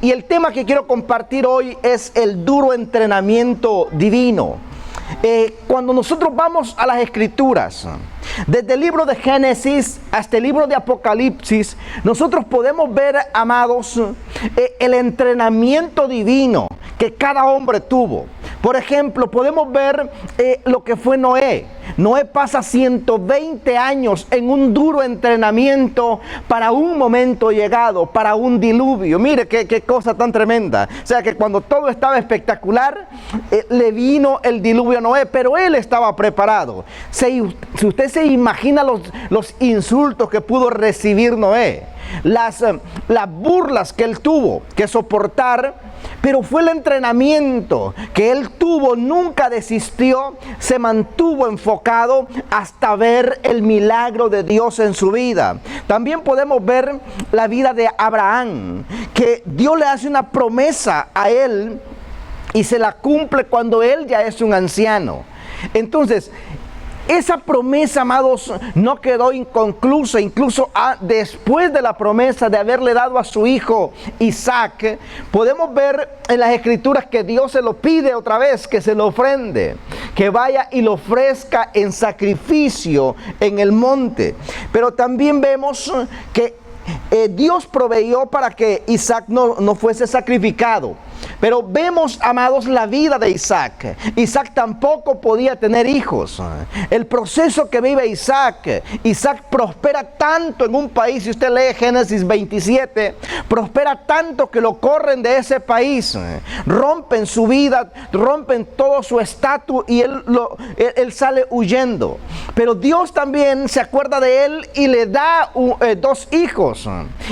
Y el tema que quiero compartir hoy es el duro entrenamiento divino. Cuando nosotros vamos a las Escrituras, desde el libro de Génesis hasta el libro de Apocalipsis, nosotros podemos ver, amados, el entrenamiento divino que cada hombre tuvo. Por ejemplo, podemos ver lo que fue Noé. Noé pasa 120 años en un duro entrenamiento para un momento llegado, para un diluvio. Mire qué cosa tan tremenda. O sea que cuando todo estaba espectacular, le vino el diluvio a Noé, pero él estaba preparado. Si usted se imagina los insultos que pudo recibir Noé, las burlas que él tuvo que soportar, pero fue el entrenamiento que él tuvo, nunca desistió, se mantuvo enfocado hasta ver el milagro de Dios en su vida. También podemos ver la vida de Abraham, que Dios le hace una promesa a él y se la cumple cuando él ya es un anciano. Entonces, esa promesa, amados, no quedó inconclusa. Incluso después de la promesa de haberle dado a su hijo Isaac, podemos ver en las Escrituras que Dios se lo pide otra vez, que se lo ofrende, que vaya y lo ofrezca en sacrificio en el monte. Pero también vemos que Dios proveyó para que Isaac no fuese sacrificado. Pero vemos, amados, la vida de Isaac. Isaac tampoco podía tener hijos. El proceso que vive Isaac prospera tanto en un país. Si usted lee Génesis 27, prospera tanto que lo corren de ese país. Rompen su vida, rompen todo su estatus y él sale huyendo. Pero Dios también se acuerda de él y le da 2 hijos.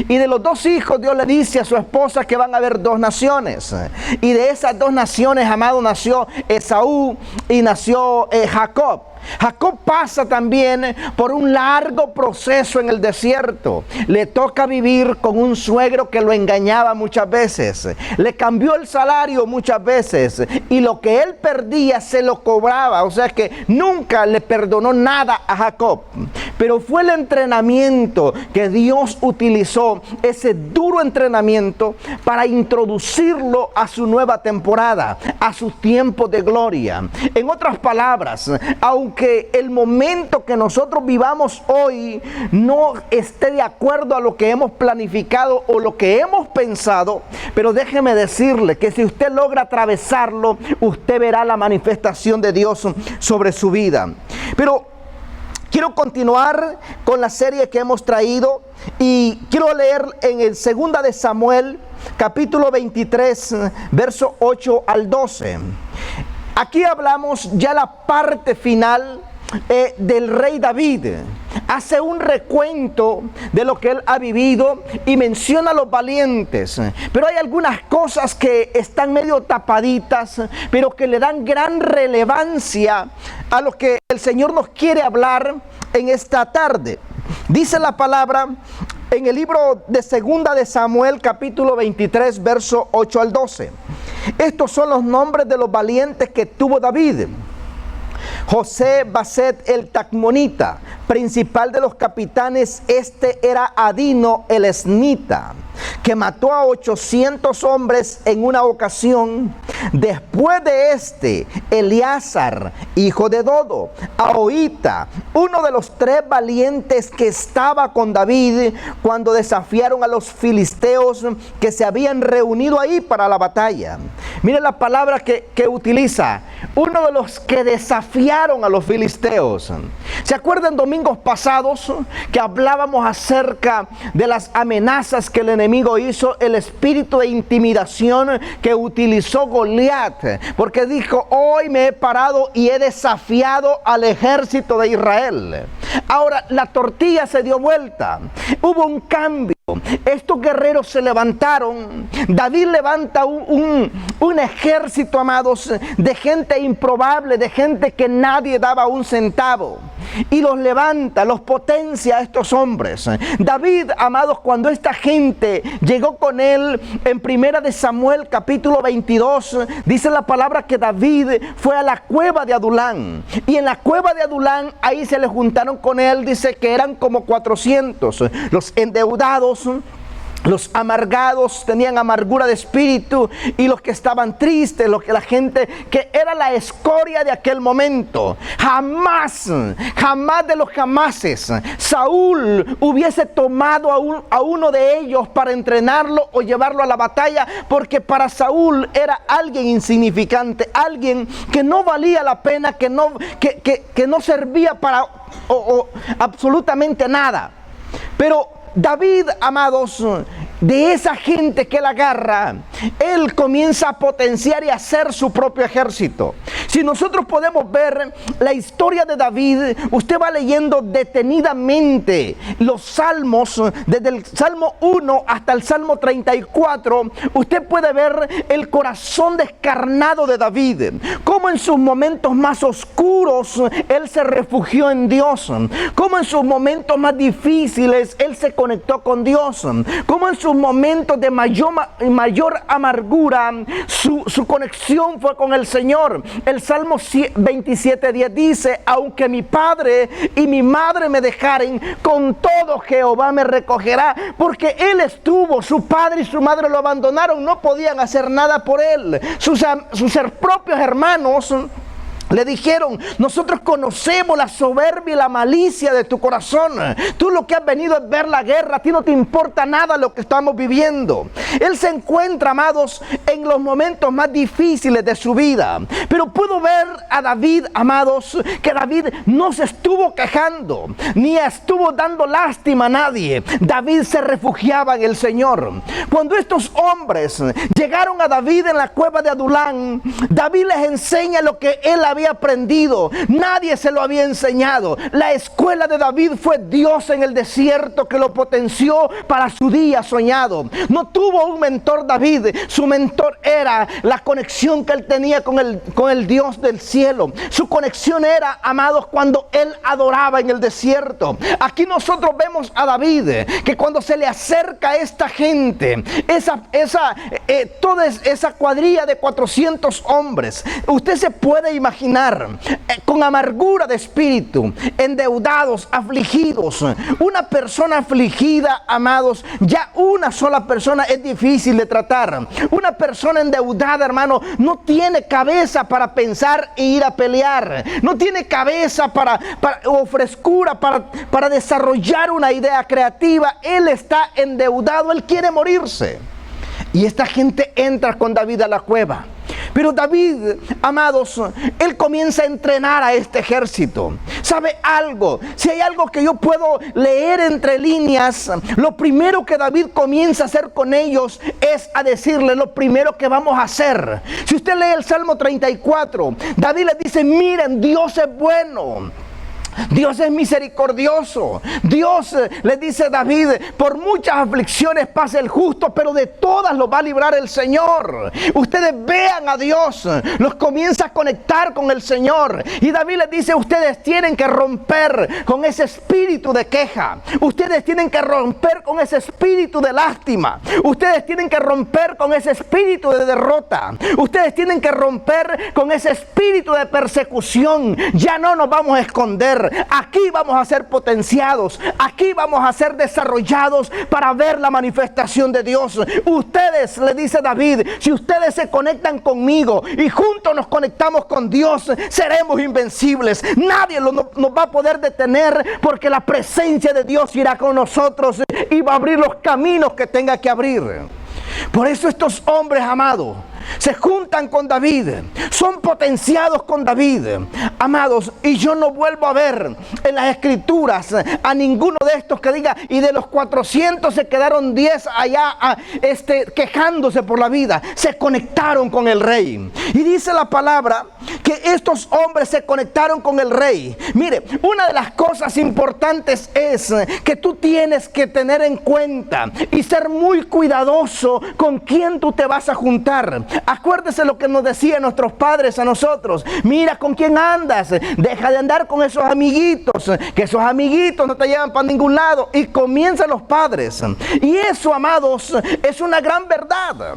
Y de los 2 hijos Dios le dice a su esposa que van a haber 2 naciones. Y de esas 2 naciones, amado, nació Esaú y nació Jacob. Jacob pasa también por un largo proceso en el desierto. Le toca vivir con un suegro que lo engañaba muchas veces. Le cambió el salario muchas veces. Y lo que él perdía se lo cobraba. O sea que nunca le perdonó nada a Jacob. Pero fue el entrenamiento que Dios utilizó, ese duro entrenamiento, para introducirlo a su nueva temporada, a su tiempo de gloria. En otras palabras, aunque el momento que nosotros vivamos hoy no esté de acuerdo a lo que hemos planificado o lo que hemos pensado, pero déjeme decirle que si usted logra atravesarlo, usted verá la manifestación de Dios sobre su vida. Pero quiero continuar con la serie que hemos traído y quiero leer en el 2 de Samuel, capítulo 23, verso 8 al 12. Aquí hablamos ya la parte final del rey David. Hace un recuento de lo que él ha vivido y menciona a los valientes. Pero hay algunas cosas que están medio tapaditas, pero que le dan gran relevancia a lo que el Señor nos quiere hablar en esta tarde. Dice la palabra en el libro de 2 de Samuel, capítulo 23, verso 8 al 12. Estos son los nombres de los valientes que tuvo David. José Baset el Tacmonita, principal de los capitanes. Este era Adino el Esnita, que mató a 800 hombres en una ocasión. Después de este, Eleazar, hijo de Dodo, Ahoita, uno de los 3 valientes que estaba con David cuando desafiaron a los filisteos que se habían reunido ahí para la batalla. Mire la palabra que utiliza: uno de los que desafiaron a los filisteos. ¿Se acuerdan domingos pasados que hablábamos acerca de las amenazas que el enemigo hizo, el espíritu de intimidación que utilizó Goliat? Porque dijo: hoy me he parado y he desafiado al ejército de Israel. Ahora la tortilla se dio vuelta, hubo un cambio. Estos guerreros se levantaron. David levanta un ejército, amados, de gente improbable, de gente que nadie daba un centavo. Y los levanta, los potencia a estos hombres. David, amados, cuando esta gente llegó con él en 1 de Samuel capítulo 22, dice la palabra que David fue a la cueva de Adulán. Y en la cueva de Adulán, ahí se le juntaron con él, dice que eran como 400. Los endeudados, Los amargados tenían amargura de espíritu, y los que estaban tristes, la gente que era la escoria de aquel momento. Jamás de los jamases Saúl hubiese tomado a uno de ellos para entrenarlo o llevarlo a la batalla, porque para Saúl era alguien insignificante, alguien que no valía la pena, que no servía para absolutamente nada. Pero David, amados, de esa gente que él agarra, él comienza a potenciar y a hacer su propio ejército. Si nosotros podemos ver la historia de David, usted va leyendo detenidamente los salmos, desde el Salmo 1 hasta el Salmo 34, usted puede ver el corazón descarnado de David, cómo en sus momentos más oscuros él se refugió en Dios, cómo en sus momentos más difíciles él se conectó con Dios, cómo en sus momentos de mayor amargura su conexión fue con el Señor. El Salmo 27:10 dice: aunque mi padre y mi madre me dejaren, con todo Jehová me recogerá. Porque él estuvo, su padre y su madre lo abandonaron, no podían hacer nada por él. Sus propios hermanos le dijeron: nosotros conocemos la soberbia y la malicia de tu corazón. Tú lo que has venido es ver la guerra. A ti no te importa nada lo que estamos viviendo. Él se encuentra, amados, en los momentos más difíciles de su vida. Pero puedo ver a David, amados, que David no se estuvo quejando, ni estuvo dando lástima a nadie. David se refugiaba en el Señor. Cuando estos hombres llegaron a David en la cueva de Adulán, David les enseña lo que él había aprendido. Nadie se lo había enseñado. La escuela de David fue Dios en el desierto, que lo potenció para su día soñado. No tuvo un mentor David. Su mentor era la conexión que él tenía con el Dios del cielo. Su conexión era, amados, cuando él adoraba en el desierto. Aquí nosotros vemos a David, que cuando se le acerca a esta gente, toda esa cuadrilla de 400 hombres, usted se puede imaginar con amargura de espíritu, endeudados, afligidos. Una persona afligida, amados, ya una sola persona es difícil de tratar. Una persona endeudada, hermano, no tiene cabeza para pensar e ir a pelear. No tiene cabeza o frescura para desarrollar una idea creativa. Él está endeudado, él quiere morirse. Y esta gente entra con David a la cueva. Pero David, amados, él comienza a entrenar a este ejército. ¿Sabe algo? Si hay algo que yo puedo leer entre líneas, lo primero que David comienza a hacer con ellos es a decirle lo primero que vamos a hacer. Si usted lee el Salmo 34, David les dice: miren, Dios es bueno, Dios es misericordioso. Dios, le dice David, por muchas aflicciones pasa el justo, pero de todas los va a librar el Señor. Ustedes vean a Dios, los comienza a conectar con el Señor. Y David les dice: ustedes tienen que romper con ese espíritu de queja. Ustedes tienen que romper con ese espíritu de lástima. Ustedes tienen que romper con ese espíritu de derrota. Ustedes tienen que romper con ese espíritu de persecución. Ya no nos vamos a esconder. Aquí vamos a ser potenciados. Aquí vamos a ser desarrollados para ver la manifestación de Dios. Ustedes, le dice David, si ustedes se conectan conmigo y juntos nos conectamos con Dios, seremos invencibles. Nadie nos va a poder detener, porque la presencia de Dios irá con nosotros y va a abrir los caminos que tenga que abrir. Por eso estos hombres, amados, se juntan con David, son potenciados con David, amados. Y yo no vuelvo a ver en las escrituras a ninguno de estos que diga: y de los 400 se quedaron 10 allá quejándose por la vida. Se conectaron con el rey. Y dice la palabra que estos hombres se conectaron con el rey. Mire, una de las cosas importantes es que tú tienes que tener en cuenta y ser muy cuidadoso con quién tú te vas a juntar. Acuérdese lo que nos decían nuestros padres a nosotros: mira con quién andas, deja de andar con esos amiguitos, que esos amiguitos no te llevan para ningún lado. Y comienzan los padres. Y eso, amados, es una gran verdad.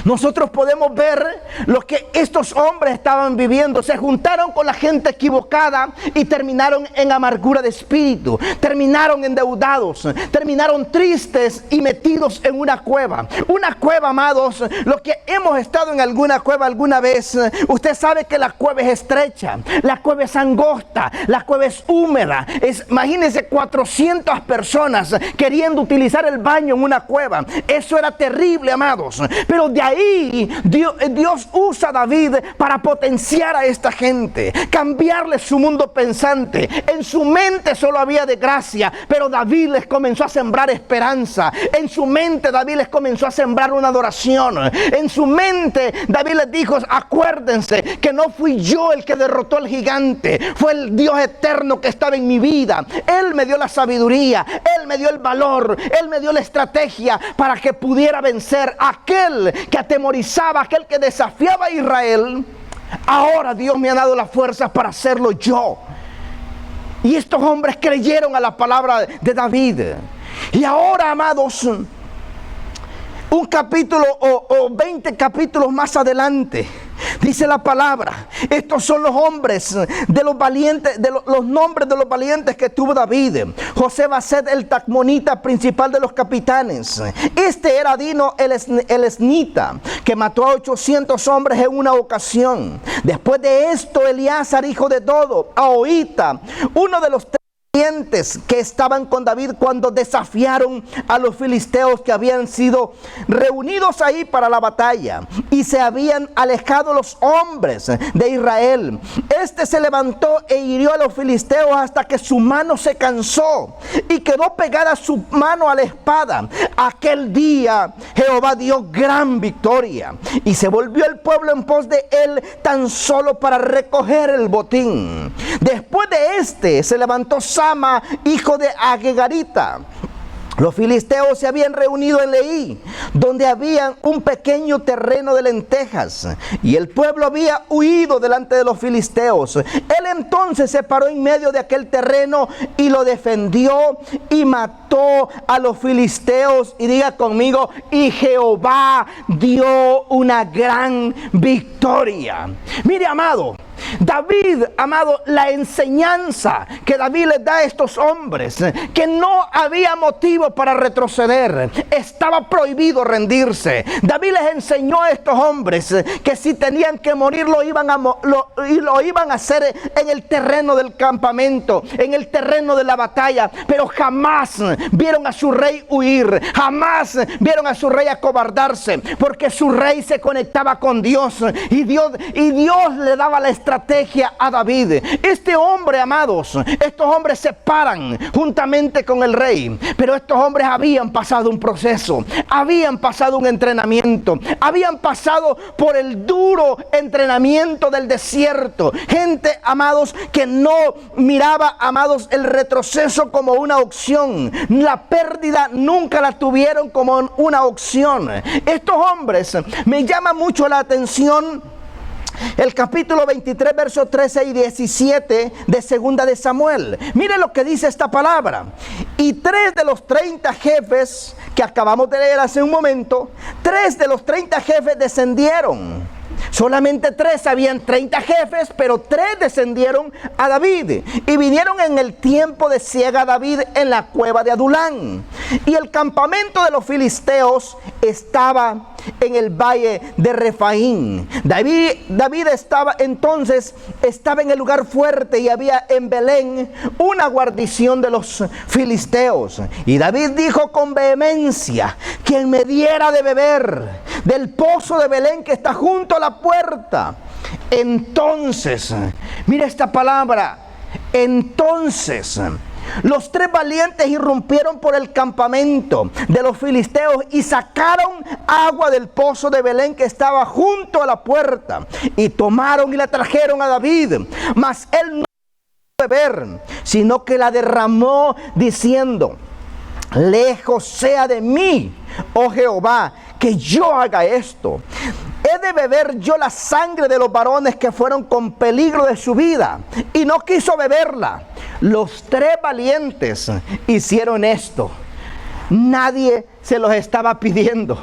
nosotros podemos ver lo que estos hombres estaban viviendo. Se juntaron con la gente equivocada y terminaron en amargura de espíritu, terminaron endeudados, terminaron tristes y metidos en una cueva. Una cueva, amados, los que hemos estado en alguna cueva alguna vez, usted sabe que la cueva es estrecha, la cueva es angosta, la cueva es húmeda. Imagínense 400 personas queriendo utilizar el baño en una cueva. Eso era terrible, amados. Pero de ahí Dios usa a David para potenciar a esta gente, cambiarle su mundo pensante. En su mente solo había desgracia, pero David les comenzó a sembrar esperanza. En su mente David les comenzó a sembrar una adoración. En su mente David les dijo: acuérdense que no fui yo el que derrotó al gigante, fue el Dios eterno que estaba en mi vida. Él me dio la sabiduría, Él me dio el valor, Él me dio la estrategia para que pudiera vencer a aquel que atemorizaba, aquel que desafiaba a Israel. Ahora Dios me ha dado las fuerzas para hacerlo yo. Y estos hombres creyeron a la palabra de David. Y ahora, amados, un capítulo o 20 capítulos más adelante, dice la palabra, estos son los hombres de los valientes, los nombres de los valientes que tuvo David. José Based, el tacmonita, principal de los capitanes. Este era Adino el esnita, que mató a 800 hombres en una ocasión. Después de esto, Eleazar, hijo de Dodo, Ahoita, uno de los que estaban con David cuando desafiaron a los filisteos, que habían sido reunidos ahí para la batalla y se habían alejado los hombres de Israel. Este se levantó e hirió a los filisteos hasta que su mano se cansó y quedó pegada su mano a la espada. Aquel día Jehová dio gran victoria y se volvió el pueblo en pos de él tan solo para recoger el botín. Después de este se levantó Sama, hijo de Agegarita. Los filisteos se habían reunido en Leí, donde había un pequeño terreno de lentejas, y el pueblo había huido delante de los filisteos. Él entonces se paró en medio de aquel terreno y lo defendió y mató a los filisteos. Y diga conmigo: y Jehová dio una gran victoria. Mire, amado, David, amado, la enseñanza que David les da a estos hombres, que no había motivo para retroceder, estaba prohibido rendirse. David les enseñó a estos hombres que si tenían que morir lo iban a hacer en el terreno del campamento, en el terreno de la batalla, pero jamás vieron a su rey huir, jamás vieron a su rey acobardarse, porque su rey se conectaba con Dios y Dios le daba la estrategia a David. Este hombre, amados, estos hombres se paran juntamente con el rey, pero estos hombres habían pasado un proceso, habían pasado un entrenamiento, habían pasado por el duro entrenamiento del desierto. Gente, amados, que no miraba, amados, el retroceso como una opción. La pérdida nunca la tuvieron como una opción. Estos hombres, me llama mucho la atención el capítulo 23, versos 13 y 17 de Segunda de Samuel. Mire lo que dice esta palabra. Y 3 de los 30 jefes que acabamos de leer hace un momento, 3 de los 30 jefes descendieron. Solamente 3, habían 30 jefes, pero 3 descendieron a David y vinieron en el tiempo de siega a David en la cueva de Adulán. Y el campamento de los filisteos estaba en el valle de Refaín. David estaba en el lugar fuerte, y había en Belén una guarnición de los filisteos. Y David dijo con vehemencia: quien me diera de beber del pozo de Belén que está junto a la puerta. Entonces, mira esta palabra, entonces los 3 valientes irrumpieron por el campamento de los filisteos y sacaron agua del pozo de Belén que estaba junto a la puerta, y tomaron y la trajeron a David, mas él no pudo beber, sino que la derramó diciendo: lejos sea de mí, oh Jehová, que yo haga esto. ¿He de beber yo la sangre de los varones que fueron con peligro de su vida? Y no quiso beberla. Los 3 valientes hicieron esto. Nadie se los estaba pidiendo.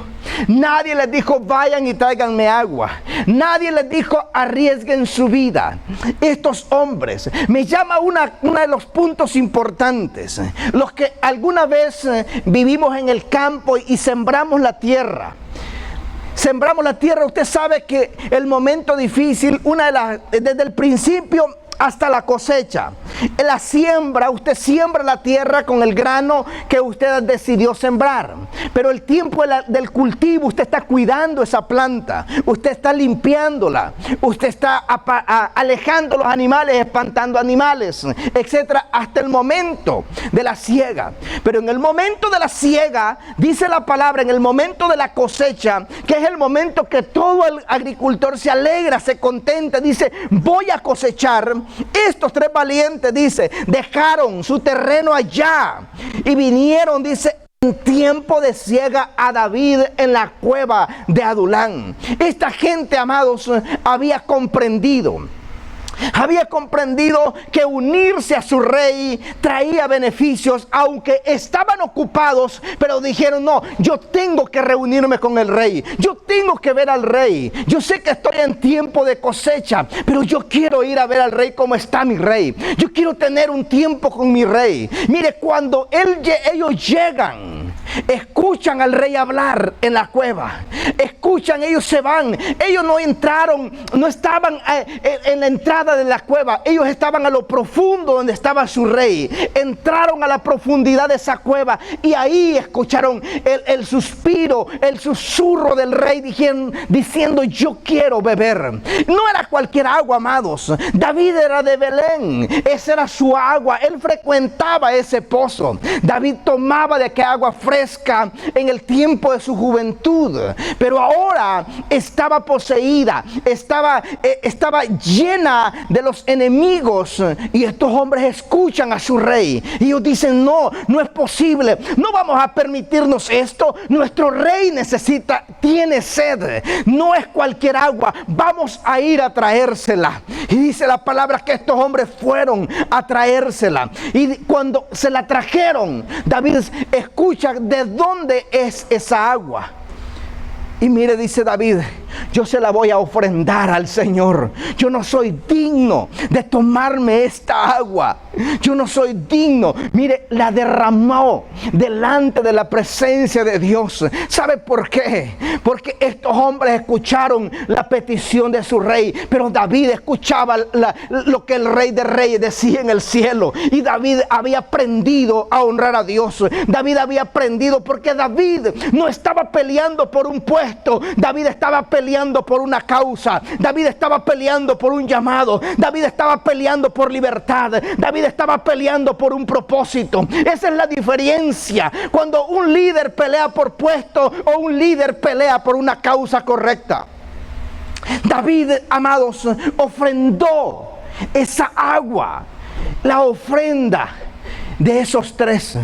Nadie les dijo, vayan y tráiganme agua. Nadie les dijo, arriesguen su vida. Estos hombres, me llama uno de los puntos importantes. Los que alguna vez vivimos en el campo y sembramos la tierra. Sembramos la tierra, usted sabe que el momento difícil, desde el principio hasta la cosecha, la siembra, usted siembra la tierra con el grano que usted decidió sembrar, pero el tiempo del cultivo, usted está cuidando esa planta, usted está limpiándola, usted está alejando los animales, espantando animales, etcétera, hasta el momento de la siega. Pero en el momento de la siega, dice la palabra, en el momento de la cosecha, que es el momento que todo el agricultor se alegra, se contenta, dice, voy a cosechar. Estos tres valientes, dice, dejaron su terreno allá y vinieron, dice, en tiempo de siega a David en la cueva de Adulán. Esta gente, amados, había comprendido que unirse a su rey traía beneficios, aunque estaban ocupados, pero dijeron, no, yo tengo que reunirme con el rey, yo tengo que ver al rey, yo sé que estoy en tiempo de cosecha, pero yo quiero ir a ver al rey cómo está mi rey, yo quiero tener un tiempo con mi rey. Mire, cuando ellos llegan, escuchan al rey hablar en la cueva, escuchan, ellos se van, ellos no entraron, no estaban en la entrada de la cueva, ellos estaban a lo profundo donde estaba su rey, entraron a la profundidad de esa cueva y ahí escucharon el suspiro, el susurro del rey diciendo, yo quiero beber. No era cualquier agua, amados. David era de Belén, esa era su agua, él frecuentaba ese pozo. David tomaba de aquella agua fresca en el tiempo de su juventud, pero ahora estaba poseída, estaba llena de los enemigos, y estos hombres escuchan a su rey y ellos dicen, no es posible, no vamos a permitirnos esto, nuestro rey tiene sed, no es cualquier agua, vamos a ir a traérsela. Y dice la palabra que estos hombres fueron a traérsela, y cuando se la trajeron, David escucha de dónde es esa agua. Y mire, dice David, yo se la voy a ofrendar al Señor. Yo no soy digno de tomarme esta agua. Yo no soy digno. Mire, la derramó delante de la presencia de Dios. ¿Sabe por qué? Porque estos hombres escucharon la petición de su rey, pero David escuchaba lo que el Rey de Reyes decía en el cielo. Y David había aprendido a honrar a Dios. David había aprendido, porque David no estaba peleando por un puesto. David estaba peleando por una causa. David estaba peleando por un llamado. David estaba peleando por libertad. David estaba peleando por un propósito. Esa es la diferencia cuando un líder pelea por puesto o un líder pelea por una causa correcta. David, amados, ofrendó esa agua, la ofrenda de esos tres.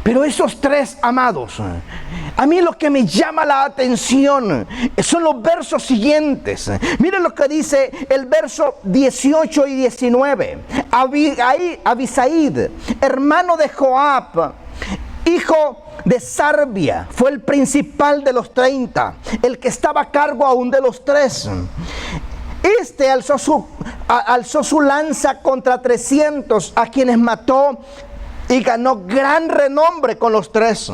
Pero esos tres, amados, a mí lo que me llama la atención son los versos siguientes. Miren lo que dice el verso 18 y 19. Abisaid, hermano de Joab, hijo de Sarbia, fue el principal de los 30, el que estaba a cargo aún de los tres. Este alzó su lanza contra 300, a quienes mató, y ganó gran renombre con los tres.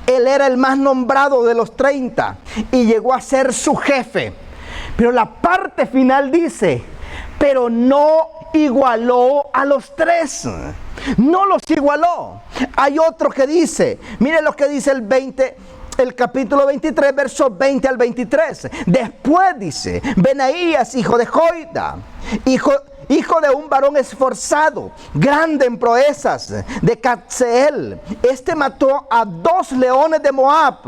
Él era el más nombrado de los 30 y llegó a ser su jefe. Pero la parte final dice, pero no igualó a los tres. No los igualó. Hay otro que dice, mire lo que dice el capítulo 23, versos 20 al 23. Después dice, Benaías, hijo de Joida, hijo de un varón esforzado, grande en proezas, de Catseel. Este mató a 2 leones de Moab.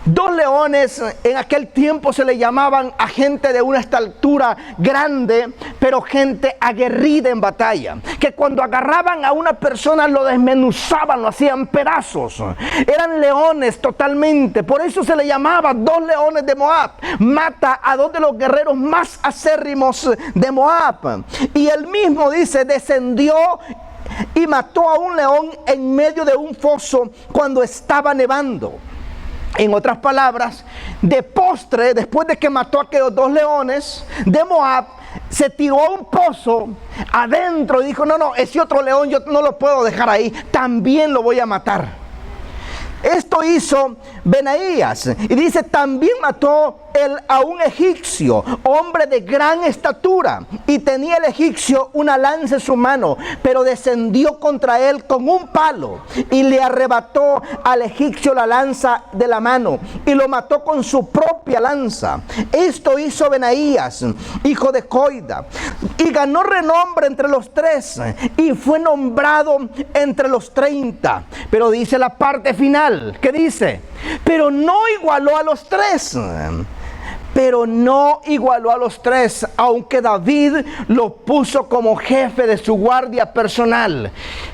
2 leones en aquel tiempo se le llamaban a gente de una estatura grande, pero gente aguerrida en batalla, que cuando agarraban a una persona lo desmenuzaban, lo hacían pedazos. Eran leones totalmente, por eso se le llamaba 2 leones de Moab. Mata a 2 de los guerreros más acérrimos de Moab. Y él mismo dice, descendió y mató a un león en medio de un foso cuando estaba nevando. En otras palabras, de postre, después de que mató a aquellos 2 leones de Moab, se tiró a un pozo adentro y dijo, no, ese otro león yo no lo puedo dejar ahí, también lo voy a matar. Esto hizo Benaías. Y dice, también mató él a un egipcio, hombre de gran estatura. Y tenía el egipcio una lanza en su mano, pero descendió contra él con un palo y le arrebató al egipcio la lanza de la mano y lo mató con su propia lanza. Esto hizo Benaías, hijo de Joiada, y ganó renombre entre los 3 y fue nombrado entre los 30. Pero dice la parte final, ¿qué dice? Pero no igualó a los 3. Pero no igualó a los 3, aunque David lo puso como jefe de su guardia personal.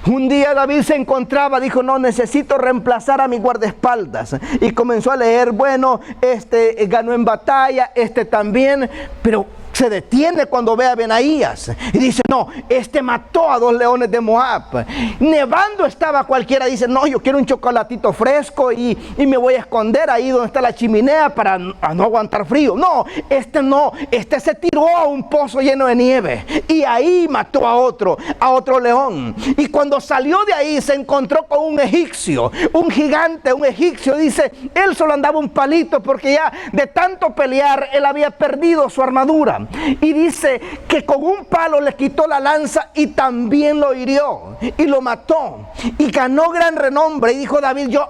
Un día David se encontraba, dijo, no, necesito reemplazar a mi guardaespaldas. Y comenzó a leer, bueno, este ganó en batalla, este también, pero se detiene cuando ve a Benaías y dice, no, este mató a 2 leones de Moab. Nevando estaba, cualquiera dice, no, yo quiero un chocolatito fresco y me voy a esconder ahí donde está la chimenea para no aguantar frío. No, este se tiró a un pozo lleno de nieve y ahí mató a otro león. Y cuando salió de ahí se encontró con un egipcio, un gigante, un egipcio. Dice, él solo andaba un palito porque ya de tanto pelear él había perdido su armadura. Y dice que con un palo le quitó la lanza y también lo hirió y lo mató y ganó gran renombre. Y dijo David, yo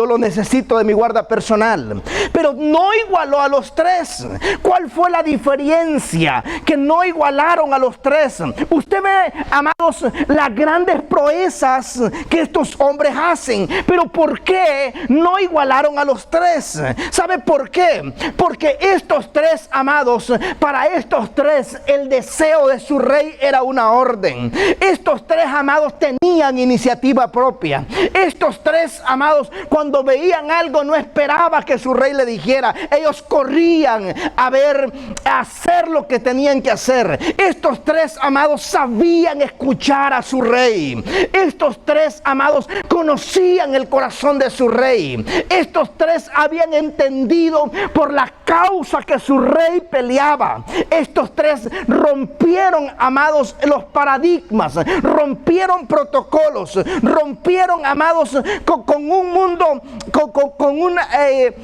lo necesito de mi guarda personal. Pero no igualó a los 3. ¿Cuál fue la diferencia? Que no igualaron a los 3. Usted ve, amados, las grandes proezas que estos hombres hacen, pero ¿por qué no igualaron a los 3? ¿Sabe por qué? Porque estos 3, amados, para estos 3 el deseo de su rey era una orden. Estos 3, amados, tenían iniciativa propia. Estos 3, amados, cuando veían algo no esperaba que su rey le dijera. Ellos corrían a hacer lo que tenían que hacer. Estos 3, amados, sabían escuchar a su rey. Estos 3, amados, conocían el corazón de su rey. Estos 3 habían entendido por la causa que su rey peleaba. Estos 3 rompieron, amados, los paradigmas, rompieron protocolos, rompieron, amados, con un mundo, con un,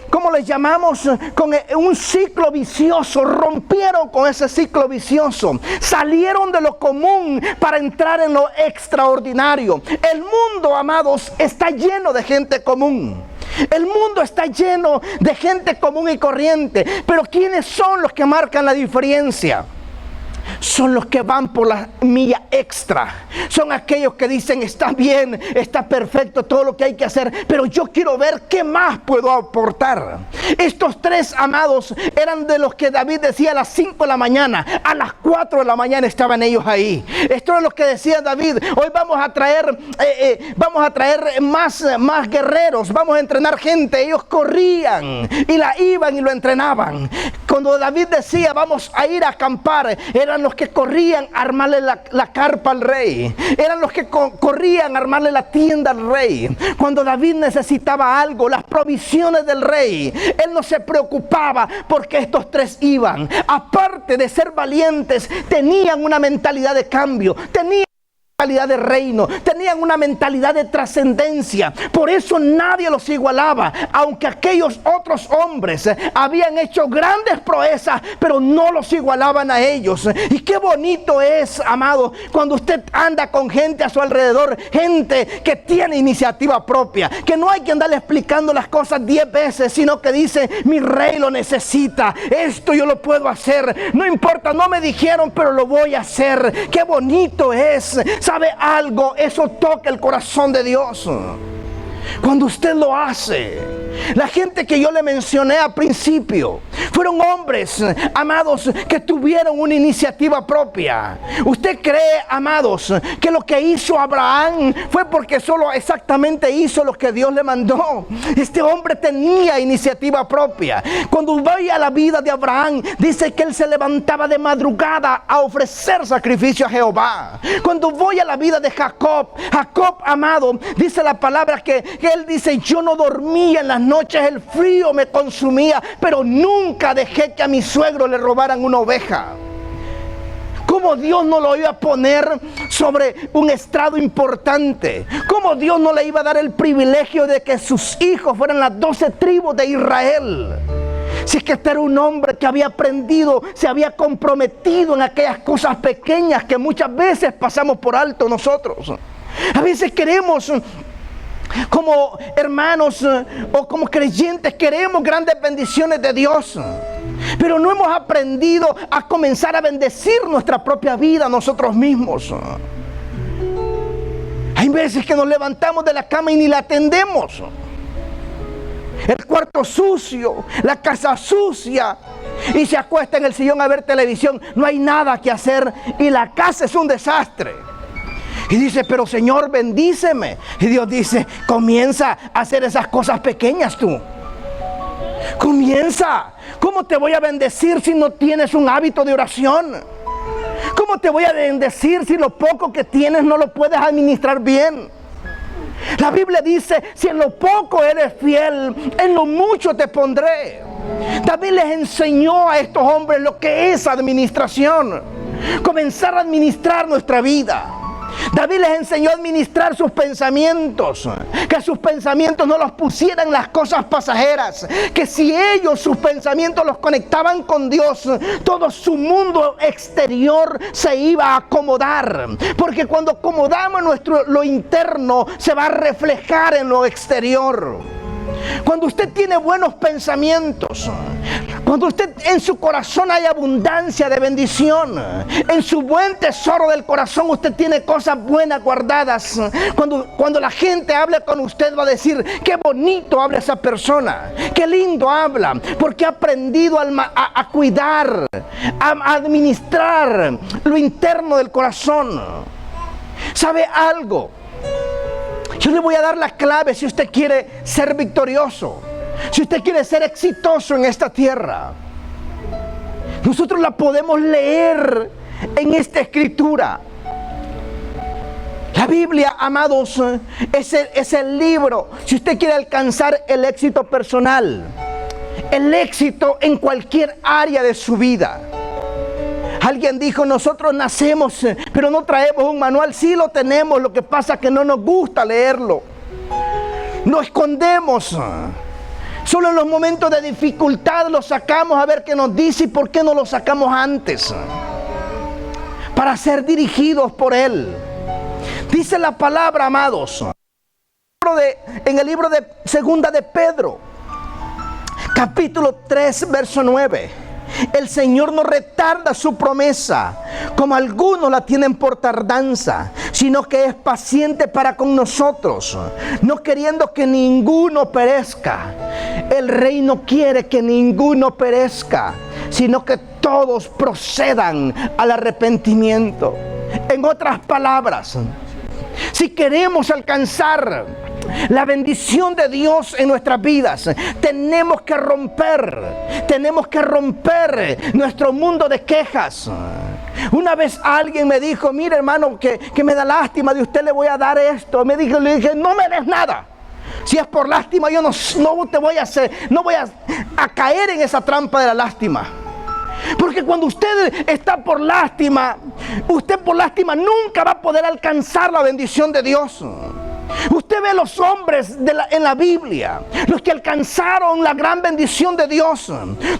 ¿cómo les llamamos? Con un ciclo vicioso. Rompieron con ese ciclo vicioso, salieron de lo común para entrar en lo extraordinario. El mundo, amados, está lleno de gente común. El mundo está lleno de gente común y corriente, pero ¿quiénes son los que marcan la diferencia? Son los que van por la milla extra. Son aquellos que dicen, está bien, está perfecto todo lo que hay que hacer, pero yo quiero ver qué más puedo aportar. Estos 3, amados, eran de los que David decía a las 5 de la mañana, a las 4 de la mañana estaban ellos ahí. Esto es lo que decía David, hoy vamos a traer más guerreros, vamos a entrenar gente. Ellos corrían y la iban y lo entrenaban. Cuando David decía, vamos a ir a acampar, eran los que corrían a armarle la carpa al rey. Eran los que corrían a armarle la tienda al rey. Cuando David necesitaba algo, las provisiones del rey, él no se preocupaba porque estos 3 iban. Aparte de ser valientes, tenían una mentalidad de cambio, tenían mentalidad de reino, tenían una mentalidad de trascendencia. Por eso nadie los igualaba, aunque aquellos otros hombres habían hecho grandes proezas, pero no los igualaban a ellos. Y qué bonito es, amado, cuando usted anda con gente a su alrededor, gente que tiene iniciativa propia, que no hay que andarle explicando las cosas 10 veces, sino que dice, mi rey lo necesita, esto yo lo puedo hacer, no importa, no me dijeron, pero lo voy a hacer. Qué bonito es. ¿Sabe algo? Eso toca el corazón de Dios cuando usted lo hace. La gente que yo le mencioné al principio fueron hombres, amados, que tuvieron una iniciativa propia. ¿Usted cree, amados, que lo que hizo Abraham fue porque solo exactamente hizo lo que Dios le mandó? Este hombre tenía iniciativa propia. Cuando veía la vida de Abraham, dice que él se levantaba de madrugada a ofrecer sacrificio a Jehová. Cuando voy a la vida de Jacob, amado, dice la palabra que él dice, yo no dormía en las noches el frío me consumía, pero nunca dejé que a mi suegro le robaran una oveja. ¿Cómo Dios no lo iba a poner sobre un estrado importante? ¿Cómo Dios no le iba a dar el privilegio de que sus hijos fueran las 12 tribus de Israel? Si es que este era un hombre que había aprendido, se había comprometido en aquellas cosas pequeñas que muchas veces pasamos por alto nosotros. A veces queremos, como hermanos o como creyentes, queremos grandes bendiciones de Dios, pero no hemos aprendido a comenzar a bendecir nuestra propia vida nosotros mismos. Hay veces que nos levantamos de la cama y ni la atendemos. El cuarto sucio, la casa sucia, y se acuesta en el sillón a ver televisión. No hay nada que hacer y la casa es un desastre. Y dice, pero Señor, bendíceme. Y Dios dice, comienza a hacer esas cosas pequeñas tú. Comienza. ¿Cómo te voy a bendecir si no tienes un hábito de oración? ¿Cómo te voy a bendecir si lo poco que tienes no lo puedes administrar bien? La Biblia dice, si en lo poco eres fiel, en lo mucho te pondré. David les enseñó a estos hombres lo que es administración. Comenzar a administrar nuestra vida. David les enseñó a administrar sus pensamientos, que sus pensamientos no los pusieran en las cosas pasajeras, que si ellos sus pensamientos los conectaban con Dios, todo su mundo exterior se iba a acomodar, porque cuando acomodamos lo interno se va a reflejar en lo exterior. Cuando usted tiene buenos pensamientos, cuando usted en su corazón hay abundancia de bendición, en su buen tesoro del corazón usted tiene cosas buenas guardadas. Cuando la gente hable con usted va a decir, qué bonito habla esa persona, qué lindo habla, porque ha aprendido a cuidar, a administrar lo interno del corazón. ¿Sabe algo? Yo le voy a dar la clave si usted quiere ser victorioso, si usted quiere ser exitoso en esta tierra. Nosotros la podemos leer en esta escritura. La Biblia, amados, es el libro. Si usted quiere alcanzar el éxito personal, el éxito en cualquier área de su vida. Alguien dijo, nosotros nacemos, pero no traemos un manual. Sí lo tenemos, lo que pasa es que no nos gusta leerlo. Lo escondemos. Solo en los momentos de dificultad lo sacamos a ver qué nos dice y por qué no lo sacamos antes. Para ser dirigidos por Él. Dice la palabra, amados, en el libro de Segunda de Pedro, capítulo 3, verso 9. El Señor no retarda su promesa, como algunos la tienen por tardanza, sino que es paciente para con nosotros, no queriendo que ninguno perezca. El Rey no quiere que ninguno perezca, sino que todos procedan al arrepentimiento. En otras palabras, si queremos alcanzar la bendición de Dios en nuestras vidas, tenemos que romper nuestro mundo de quejas. Una vez alguien me dijo, mire hermano, que me da lástima, de usted le voy a dar esto. Le dije, no me des nada. Si es por lástima, yo no te voy a hacer, no voy a caer en esa trampa de la lástima. Porque cuando usted está por lástima, usted por lástima nunca va a poder alcanzar la bendición de Dios. Usted ve los hombres en la Biblia, los que alcanzaron la gran bendición de Dios,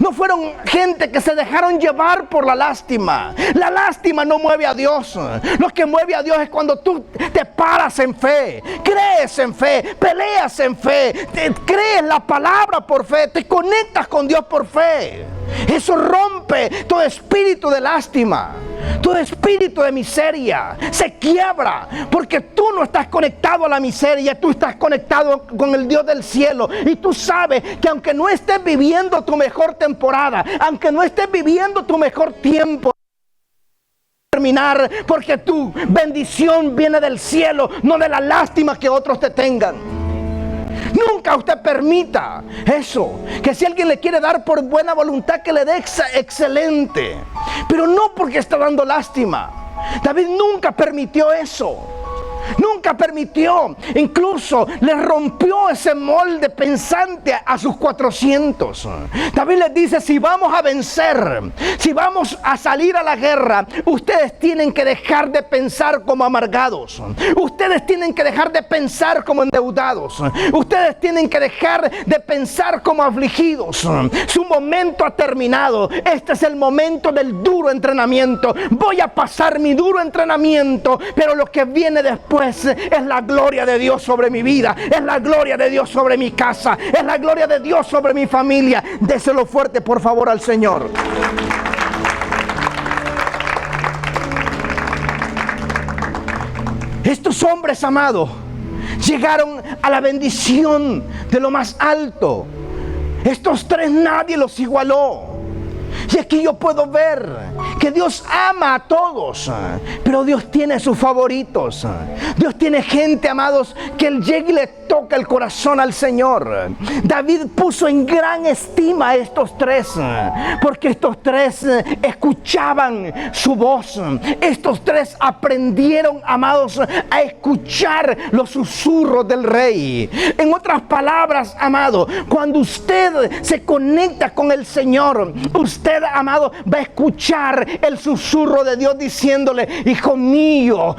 no fueron gente que se dejaron llevar por la lástima. La lástima no mueve a Dios. Lo que mueve a Dios es cuando tú te paras en fe, crees en fe, peleas en fe, crees la palabra por fe, te conectas con Dios por fe. Eso rompe todo espíritu de lástima, todo espíritu de miseria, se quiebra, porque tú no estás conectado a la miseria, tú estás conectado con el Dios del cielo, y tú sabes que aunque no estés viviendo tu mejor temporada, aunque no estés viviendo tu mejor tiempo, terminar, porque tu bendición viene del cielo, no de la lástima que otros te tengan. Nunca usted permita eso, que si alguien le quiere dar por buena voluntad, que le dé excelente, pero no porque está dando lástima. David nunca permitió eso. Nunca permitió. Incluso le rompió ese molde pensante a sus 400. David les dice, si vamos a vencer, si vamos a salir a la guerra, ustedes tienen que dejar de pensar como amargados. Ustedes tienen que dejar de pensar como endeudados. Ustedes tienen que dejar de pensar como afligidos. Su momento ha terminado. Este es el momento del duro entrenamiento. Voy a pasar mi duro entrenamiento, pero lo que viene después es la gloria de Dios sobre mi vida, es la gloria de Dios sobre mi casa, es la gloria de Dios sobre mi familia. Déselo fuerte, por favor, al Señor. Estos hombres, amados, llegaron a la bendición de lo más alto. Estos tres nadie los igualó. Y aquí yo puedo ver que Dios ama a todos, pero Dios tiene sus favoritos. Dios tiene gente, amados, que Él llega y le toca el corazón al Señor. David puso en gran estima a estos tres, porque estos tres escuchaban su voz. Estos tres aprendieron, amados, a escuchar los susurros del Rey. En otras palabras, amado, cuando usted se conecta con el Señor, usted, amado, va a escuchar el susurro de Dios diciéndole, hijo mío,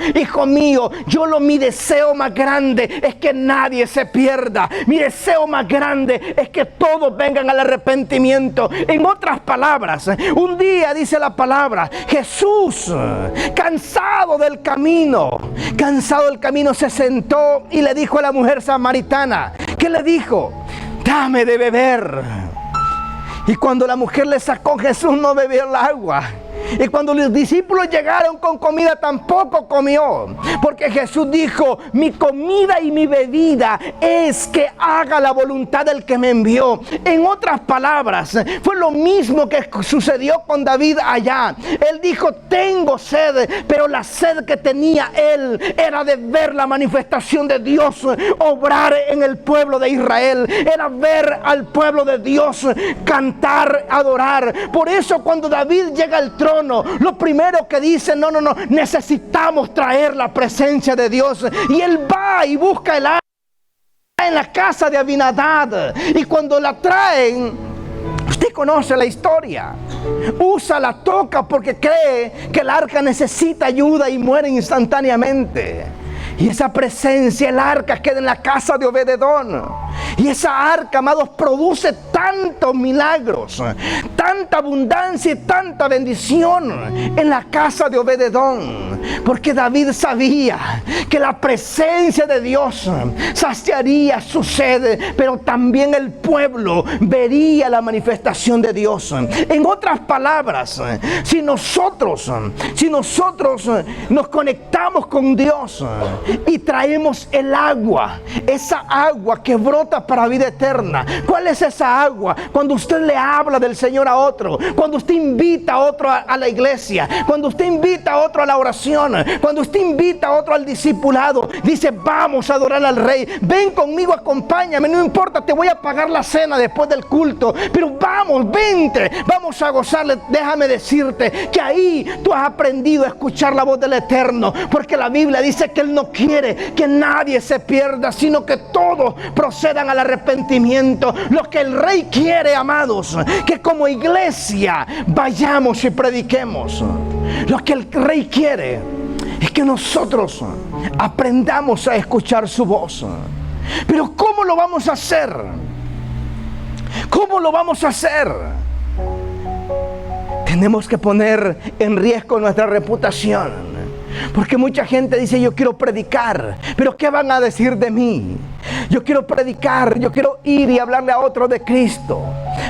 mi deseo más grande es que nadie se pierda. Mi deseo más grande es que todos vengan al arrepentimiento. En otras palabras, un día dice la palabra, Jesús, cansado del camino, se sentó y le dijo a la mujer samaritana, ¿qué le dijo? Dame de beber. Y cuando la mujer le sacó, Jesús no bebió el agua. Y cuando los discípulos llegaron con comida, tampoco comió. Porque Jesús dijo, mi comida y mi bebida es que haga la voluntad del que me envió. En otras palabras, fue lo mismo que sucedió con David allá. Él dijo, tengo sed, pero la sed que tenía él era de ver la manifestación de Dios obrar en el pueblo de Israel. Era ver al pueblo de Dios cantar, adorar. Por eso cuando David llega al trono, lo primero que dice, no, necesitamos traer la presencia de Dios. Y él va y busca el arca en la casa de Abinadab. Y cuando la traen, usted conoce la historia. Usa, la toca porque cree que el arca necesita ayuda y muere instantáneamente. Y esa presencia, el arca, queda en la casa de Obed-edom. Y esa arca, amados, produce tantos milagros, tanta abundancia y tanta bendición en la casa de Obed-edom. Porque David sabía que la presencia de Dios saciaría su sed, pero también el pueblo vería la manifestación de Dios. En otras palabras, si nosotros nos conectamos con Dios y traemos el agua, esa agua que brota para vida eterna. ¿Cuál es esa agua? Cuando usted le habla del Señor a otro, cuando usted invita a otro a la iglesia, cuando usted invita a otro a la oración, cuando usted invita a otro al discipulado, dice, vamos a adorar al Rey, ven conmigo, acompáñame, no importa, te voy a pagar la cena después del culto, pero vamos, vente, vamos a gozarle. Déjame decirte que ahí tú has aprendido a escuchar la voz del Eterno, porque la Biblia dice que Él no quiere que nadie se pierda, sino que todos procedan al arrepentimiento. Lo que el Rey quiere, amados, que como iglesia vayamos y prediquemos. Lo que el Rey quiere es que nosotros aprendamos a escuchar su voz. Pero ¿cómo lo vamos a hacer? ¿Cómo lo vamos a hacer? Tenemos que poner en riesgo nuestra reputación. Porque mucha gente dice, yo quiero predicar, pero ¿qué van a decir de mí? Yo quiero predicar, yo quiero ir y hablarle a otro de Cristo,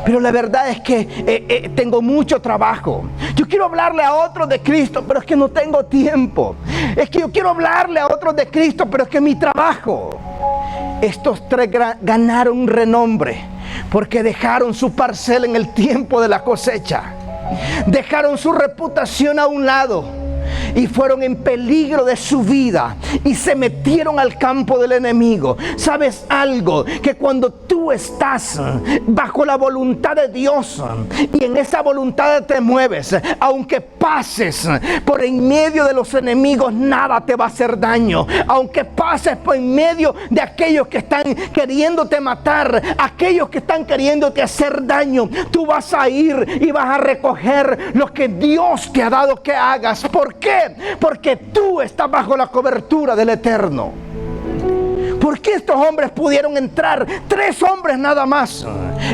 pero la verdad es que tengo mucho trabajo. Yo quiero hablarle a otro de Cristo, pero es que no tengo tiempo. Es que yo quiero hablarle a otro de Cristo, pero es que mi trabajo. Estos tres ganaron un renombre porque dejaron su parcela en el tiempo de la cosecha. Dejaron su reputación a un lado y fueron en peligro de su vida y se metieron al campo del enemigo. ¿Sabes algo? Que cuando tú estás bajo la voluntad de Dios y en esa voluntad te mueves, aunque pases por en medio de los enemigos, nada te va a hacer daño. Aunque pases por en medio de aquellos que están queriéndote matar, aquellos que están queriéndote hacer daño, tú vas a ir y vas a recoger lo que Dios te ha dado que hagas. ¿Por qué? Porque tú estás bajo la cobertura del Eterno. ¿Por qué estos hombres pudieron entrar? 3 hombres nada más,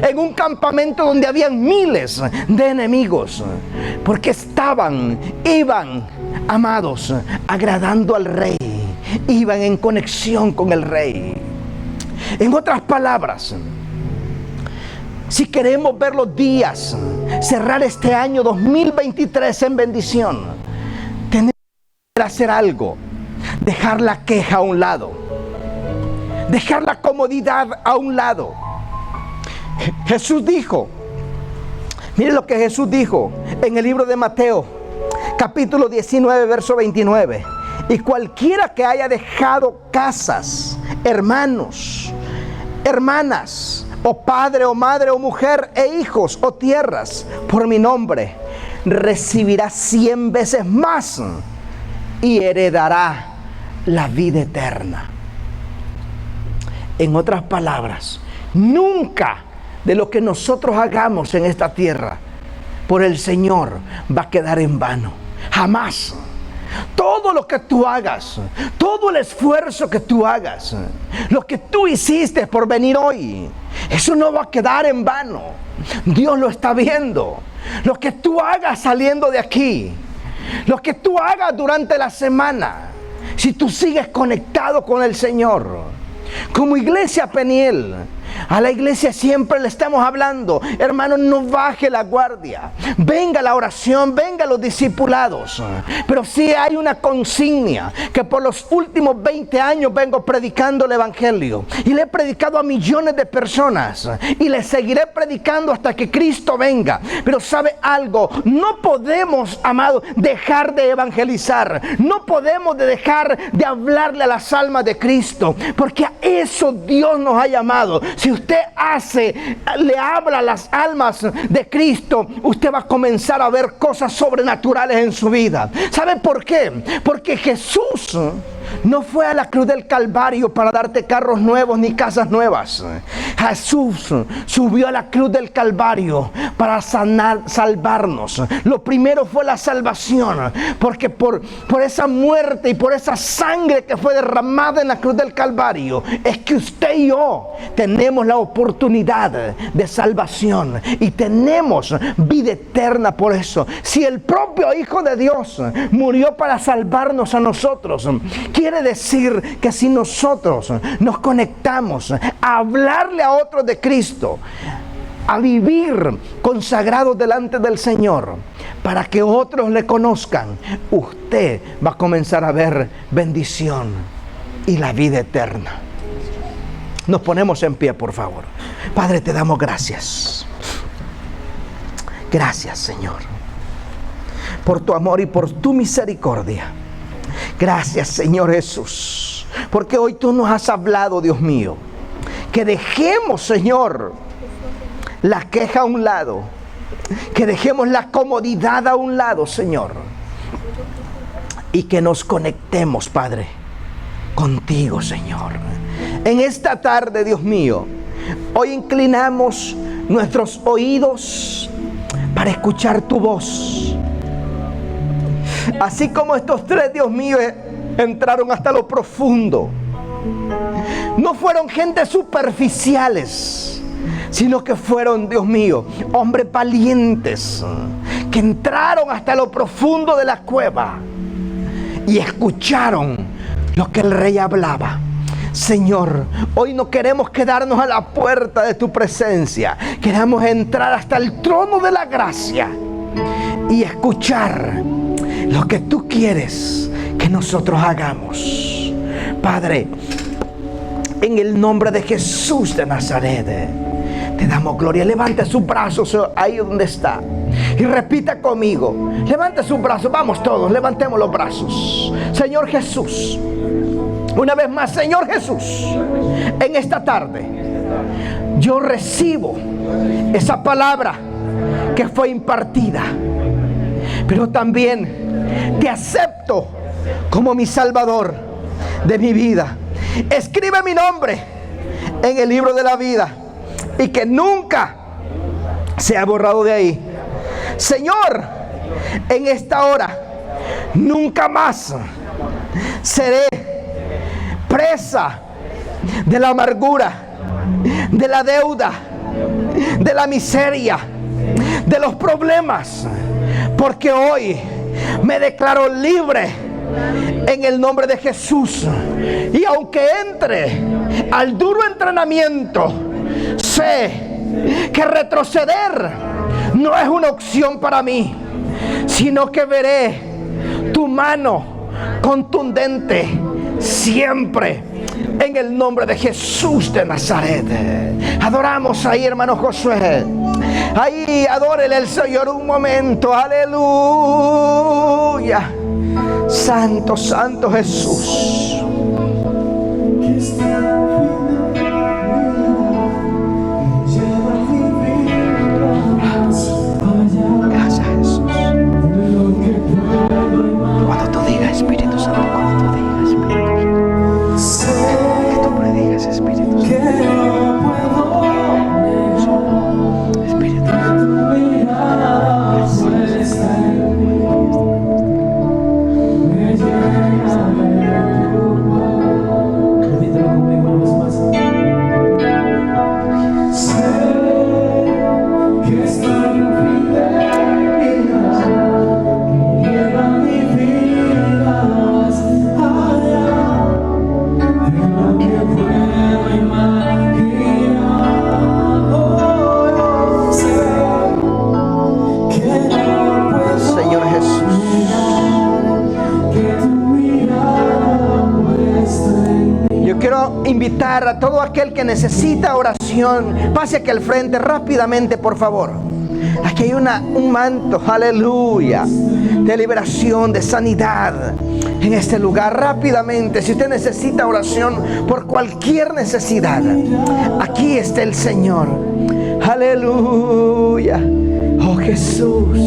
en un campamento donde habían miles de enemigos. Porque iban, amados, agradando al rey. Iban en conexión con el rey. En otras palabras, si queremos ver los días, cerrar este año 2023 en bendición, tenemos que hacer algo. Dejar la queja a un lado. Dejar la comodidad a un lado. Jesús dijo, miren lo que Jesús dijo en el libro de Mateo, capítulo 19, verso 29. Y cualquiera que haya dejado casas, hermanos, hermanas, o padre, o madre, o mujer, e hijos, o tierras, por mi nombre, recibirá 100 veces más y heredará la vida eterna. En otras palabras, nunca de lo que nosotros hagamos en esta tierra por el Señor va a quedar en vano. Jamás. Todo lo que tú hagas, todo el esfuerzo que tú hagas, lo que tú hiciste por venir hoy, eso no va a quedar en vano. Dios lo está viendo. Lo que tú hagas saliendo de aquí, lo que tú hagas durante la semana, si tú sigues conectado con el Señor. Como Iglesia Peniel, a la iglesia siempre le estamos hablando, hermano, no baje la guardia, venga la oración, venga los discipulados. Pero sí hay una consigna que por los últimos 20 años vengo predicando el evangelio, y le he predicado a millones de personas, y le seguiré predicando hasta que Cristo venga. Pero ¿sabe algo? No podemos, amado, dejar de evangelizar, no podemos dejar de hablarle a las almas de Cristo, porque a eso Dios nos ha llamado. Si usted le habla a las almas de Cristo, usted va a comenzar a ver cosas sobrenaturales en su vida. ¿Sabe por qué? Porque Jesús no fue a la cruz del Calvario para darte carros nuevos ni casas nuevas. Jesús subió a la cruz del Calvario para salvarnos. Lo primero fue la salvación, porque por esa muerte y por esa sangre que fue derramada en la cruz del Calvario, es que usted y yo tenemos la oportunidad de salvación y tenemos vida eterna. Por eso, si el propio Hijo de Dios murió para salvarnos a nosotros, quiere decir que si nosotros nos conectamos a hablarle a otros de Cristo, a vivir consagrados delante del Señor, para que otros le conozcan, usted va a comenzar a ver bendición y la vida eterna. Nos ponemos en pie, por favor. Padre, te damos gracias. Gracias, Señor, por tu amor y por tu misericordia. Gracias, Señor Jesús, porque hoy tú nos has hablado, Dios mío, que dejemos, Señor, la queja a un lado, que dejemos la comodidad a un lado, Señor, y que nos conectemos, Padre, contigo, Señor. En esta tarde, Dios mío, hoy inclinamos nuestros oídos para escuchar tu voz. Así como estos 3, Dios mío, entraron hasta lo profundo. No fueron gente superficiales, sino que fueron, Dios mío, hombres valientes que entraron hasta lo profundo de la cueva y escucharon lo que el rey hablaba. Señor, hoy no queremos quedarnos a la puerta de tu presencia. Queremos entrar hasta el trono de la gracia y escuchar lo que tú quieres que nosotros hagamos. Padre, en el nombre de Jesús de Nazaret, te damos gloria. Levante sus brazos ahí donde está y repita conmigo. Levante sus brazos, vamos todos, levantemos los brazos. Señor Jesús, una vez más, Señor Jesús, en esta tarde yo recibo esa palabra que fue impartida. pero también te acepto como mi Salvador de mi vida. Escribe mi nombre en el libro de la vida y que nunca sea borrado de ahí. Señor, en esta hora nunca más seré presa de la amargura, de la deuda, de la miseria, de los problemas, porque hoy me declaro libre en el nombre de Jesús. Y aunque entre al duro entrenamiento, sé que retroceder no es una opción para mí, sino que veré tu mano contundente siempre, en el nombre de Jesús de Nazaret. Adoramos ahí, hermano Josué. Ahí, adórele al Señor un momento. Aleluya. Santo, santo Jesús. Gracias, Jesús. Cuando tú digas, Espíritu Santo, cuando tú digas, Espíritu Santo, que tú predigas, Espíritu Santo. Espíritu Santo. Invitar a todo aquel que necesita oración, pase aquí al frente rápidamente, por favor. Aquí hay un manto, aleluya, de liberación, de sanidad en este lugar. Rápidamente, si usted necesita oración por cualquier necesidad, aquí está el Señor. Aleluya. Oh Jesús.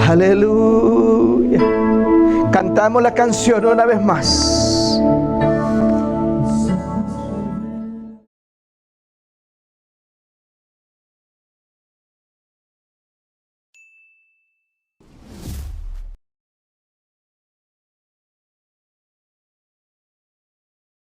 Aleluya. Cantamos la canción una vez más.